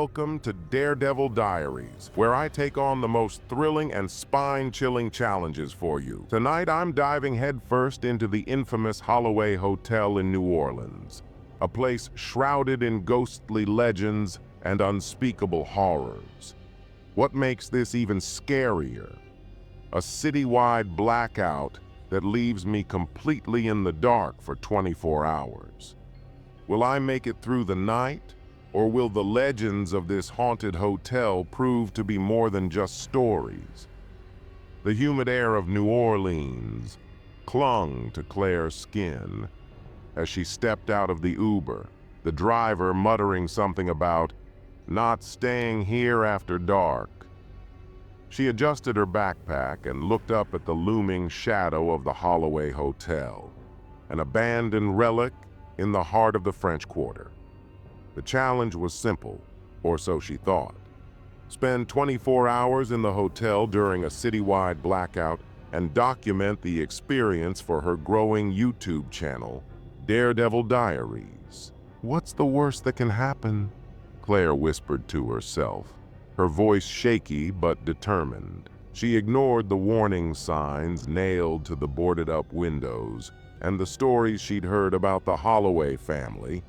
welcome to Daredevil Diaries, where I take on the most thrilling and spine-chilling challenges for you. Tonight, I'm diving headfirst into the infamous Holloway Hotel in New Orleans, a place shrouded in ghostly legends and unspeakable horrors. What makes this even scarier? A citywide blackout that leaves me completely in the dark for 24 hours. Will I make it through the night? Or will the legends of this haunted hotel prove to be more than just stories? The humid air of New Orleans clung to Claire's skin as she stepped out of the Uber, the driver muttering something about not staying here after dark. She adjusted her backpack and looked up at the looming shadow of the Holloway Hotel, an abandoned relic in the heart of the French Quarter. The challenge was simple, or so she thought. Spend 24 hours in the hotel during a citywide blackout and document the experience for her growing YouTube channel, Daredevil Diaries. What's the worst that can happen? Claire whispered to herself, her voice shaky but determined. She ignored the warning signs nailed to the boarded-up windows and the stories she'd heard about the Holloway family,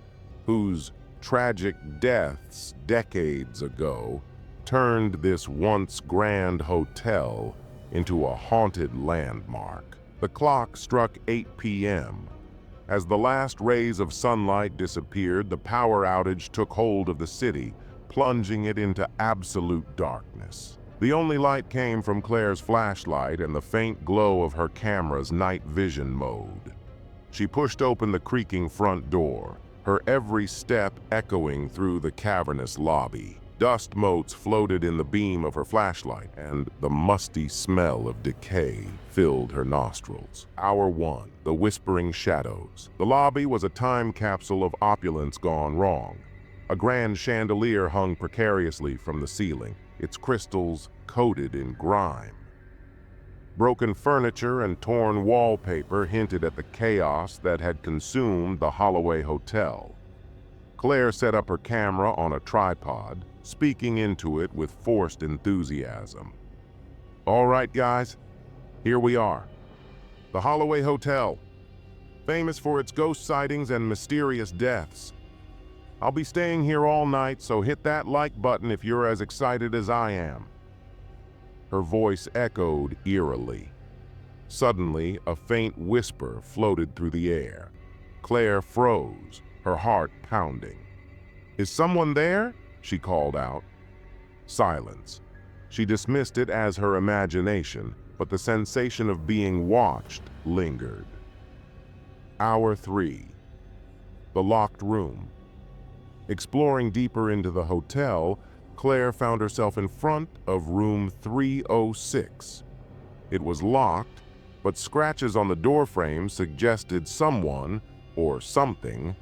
whose tragic deaths decades ago turned this once grand hotel into a haunted landmark. The clock struck 8 p.m. As the last rays of sunlight disappeared, the power outage took hold of the city, plunging it into absolute darkness. The only light came from Claire's flashlight and the faint glow of her camera's night vision mode. She pushed open the creaking front door, her every step echoing through the cavernous lobby. Dust motes floated in the beam of her flashlight, and the musty smell of decay filled her nostrils. Hour 1, the Whispering Shadows. The lobby was a time capsule of opulence gone wrong. A grand chandelier hung precariously from the ceiling, its crystals coated in grime. Broken furniture and torn wallpaper hinted at the chaos that had consumed the Holloway Hotel. Claire set up her camera on a tripod, speaking into it with forced enthusiasm. All right, guys, here we are. The Holloway Hotel, famous for its ghost sightings and mysterious deaths. I'll be staying here all night, so hit that like button if you're as excited as I am. Her voice echoed eerily. Suddenly, a faint whisper floated through the air. Claire froze, her heart pounding. "Is someone there?" she called out. Silence. She dismissed it as her imagination, but the sensation of being watched lingered. Hour 3. The locked room. Exploring deeper into the hotel, Claire found herself in front of room 306. It was locked, but scratches on the doorframe suggested someone, or something,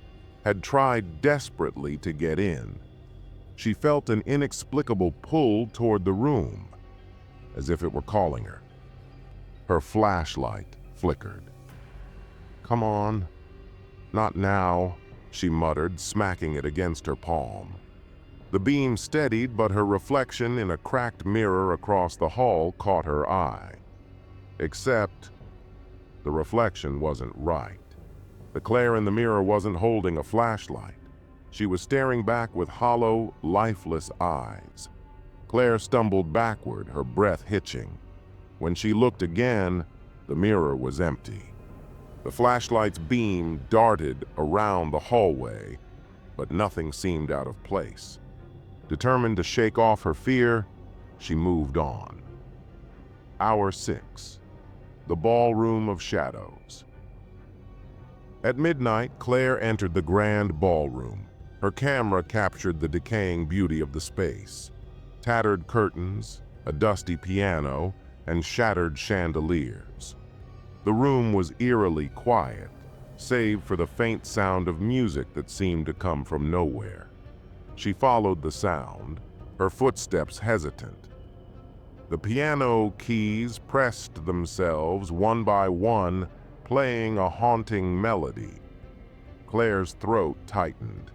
had tried desperately to get in. She felt an inexplicable pull toward the room, as if it were calling her. Her flashlight flickered. "Come on, not now," she muttered, smacking it against her palm. The beam steadied, but her reflection in a cracked mirror across the hall caught her eye. Except the reflection wasn't right. The Claire in the mirror wasn't holding a flashlight. She was staring back with hollow, lifeless eyes. Claire stumbled backward, her breath hitching. When she looked again, the mirror was empty. The flashlight's beam darted around the hallway, but nothing seemed out of place. Determined to shake off her fear, she moved on. Hour 6. The Ballroom of Shadows. At midnight, Claire entered the grand ballroom. Her camera captured the decaying beauty of the space. Tattered curtains, a dusty piano, and shattered chandeliers. The room was eerily quiet, save for the faint sound of music that seemed to come from nowhere. She followed the sound, her footsteps hesitant. The piano keys pressed themselves one by one, playing a haunting melody. Claire's throat tightened.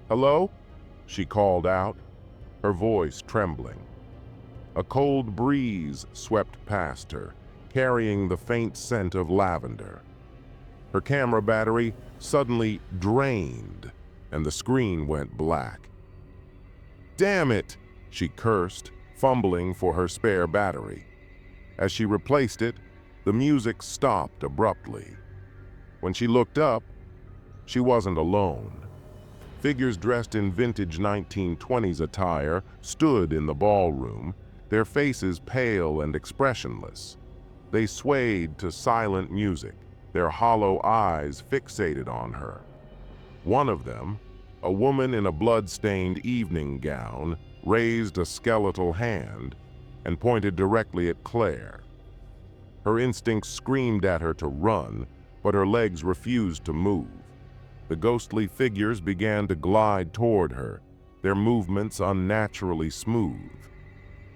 "Hello?" she called out, her voice trembling. A cold breeze swept past her, carrying the faint scent of lavender. Her camera battery suddenly drained, and the screen went black. "Damn it!" she cursed, fumbling for her spare battery. As she replaced it, the music stopped abruptly. When she looked up, she wasn't alone. Figures dressed in vintage 1920s attire stood in the ballroom, their faces pale and expressionless. They swayed to silent music, their hollow eyes fixated on her. One of them, a woman in a blood-stained evening gown, raised a skeletal hand and pointed directly at Claire. Her instincts screamed at her to run, but her legs refused to move. The ghostly figures began to glide toward her, their movements unnaturally smooth.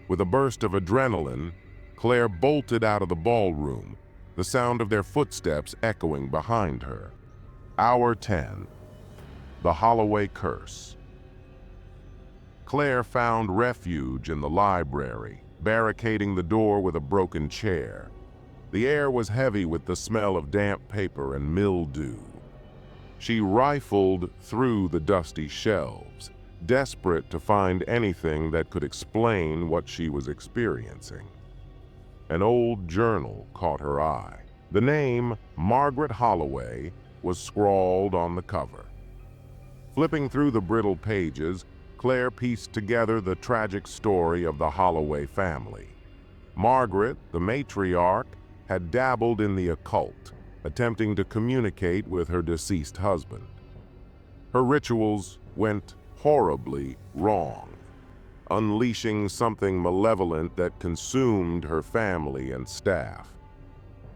With a burst of adrenaline, Claire bolted out of the ballroom, the sound of their footsteps echoing behind her. Hour 10. The Holloway Curse. Claire found refuge in the library, barricading the door with a broken chair. The air was heavy with the smell of damp paper and mildew. She rifled through the dusty shelves, desperate to find anything that could explain what she was experiencing. An old journal caught her eye. The name Margaret Holloway was scrawled on the cover. Flipping through the brittle pages, Claire pieced together the tragic story of the Holloway family. Margaret, the matriarch, had dabbled in the occult, attempting to communicate with her deceased husband. Her rituals went horribly wrong, unleashing something malevolent that consumed her family and staff.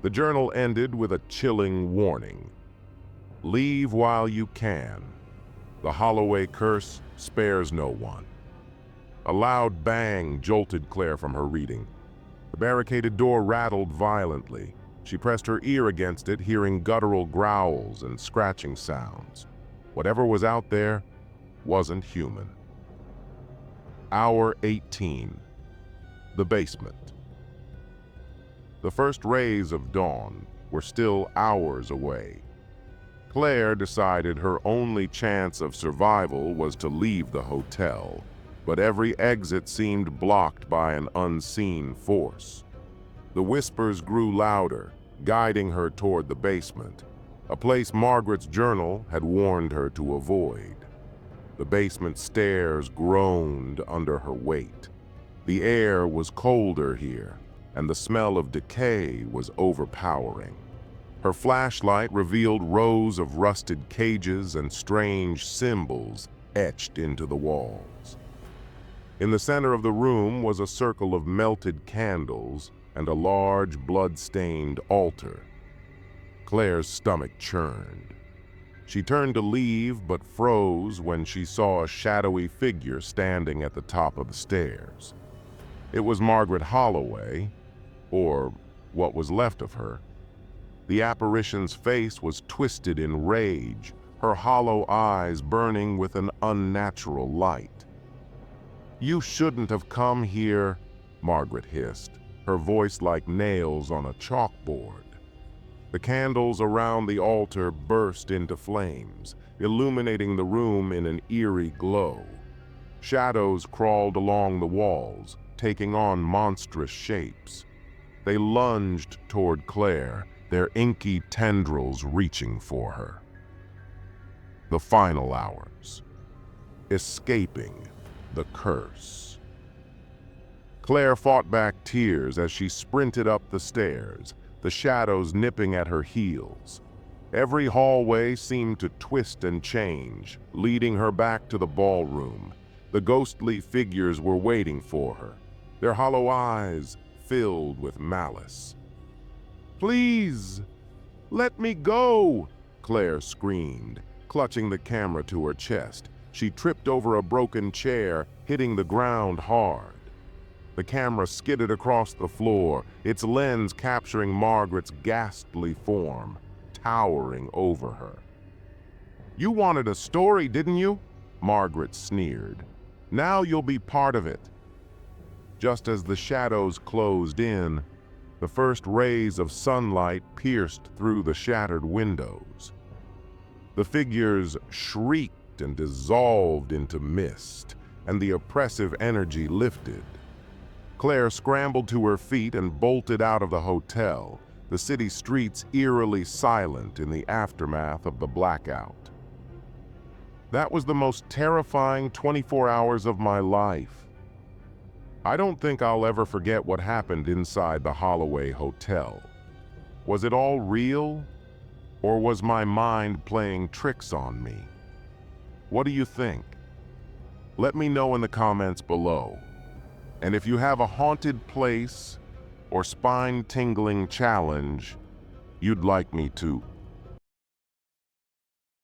The journal ended with a chilling warning. "Leave while you can. The Holloway curse spares no one." A loud bang jolted Claire from her reading. The barricaded door rattled violently. She pressed her ear against it, hearing guttural growls and scratching sounds. Whatever was out there wasn't human. Hour 18. The basement. The first rays of dawn were still hours away. Claire decided her only chance of survival was to leave the hotel, but every exit seemed blocked by an unseen force. The whispers grew louder, guiding her toward the basement, a place Margaret's journal had warned her to avoid. The basement stairs groaned under her weight. The air was colder here, and the smell of decay was overpowering. Her flashlight revealed rows of rusted cages and strange symbols etched into the walls. In the center of the room was a circle of melted candles and a large blood-stained altar. Claire's stomach churned. She turned to leave, but froze when she saw a shadowy figure standing at the top of the stairs. It was Margaret Holloway, or what was left of her. The apparition's face was twisted in rage, her hollow eyes burning with an unnatural light. "You shouldn't have come here," Margaret hissed, her voice like nails on a chalkboard. The candles around the altar burst into flames, illuminating the room in an eerie glow. Shadows crawled along the walls, taking on monstrous shapes. They lunged toward Claire, their inky tendrils reaching for her. The final hours. Escaping the curse. Claire fought back tears as she sprinted up the stairs, the shadows nipping at her heels. Every hallway seemed to twist and change, leading her back to the ballroom. The ghostly figures were waiting for her, their hollow eyes filled with malice. "Please, let me go!" Claire screamed, clutching the camera to her chest. She tripped over a broken chair, hitting the ground hard. The camera skidded across the floor, its lens capturing Margaret's ghastly form, towering over her. "You wanted a story, didn't you?" Margaret sneered. "Now you'll be part of it." Just as the shadows closed in, the first rays of sunlight pierced through the shattered windows. The figures shrieked and dissolved into mist, and the oppressive energy lifted. Claire scrambled to her feet and bolted out of the hotel, the city streets eerily silent in the aftermath of the blackout. That was the most terrifying 24 hours of my life. I don't think I'll ever forget what happened inside the Holloway Hotel. Was it all real, or was my mind playing tricks on me? What do you think? Let me know in the comments below. And if you have a haunted place or spine-tingling challenge you'd like me to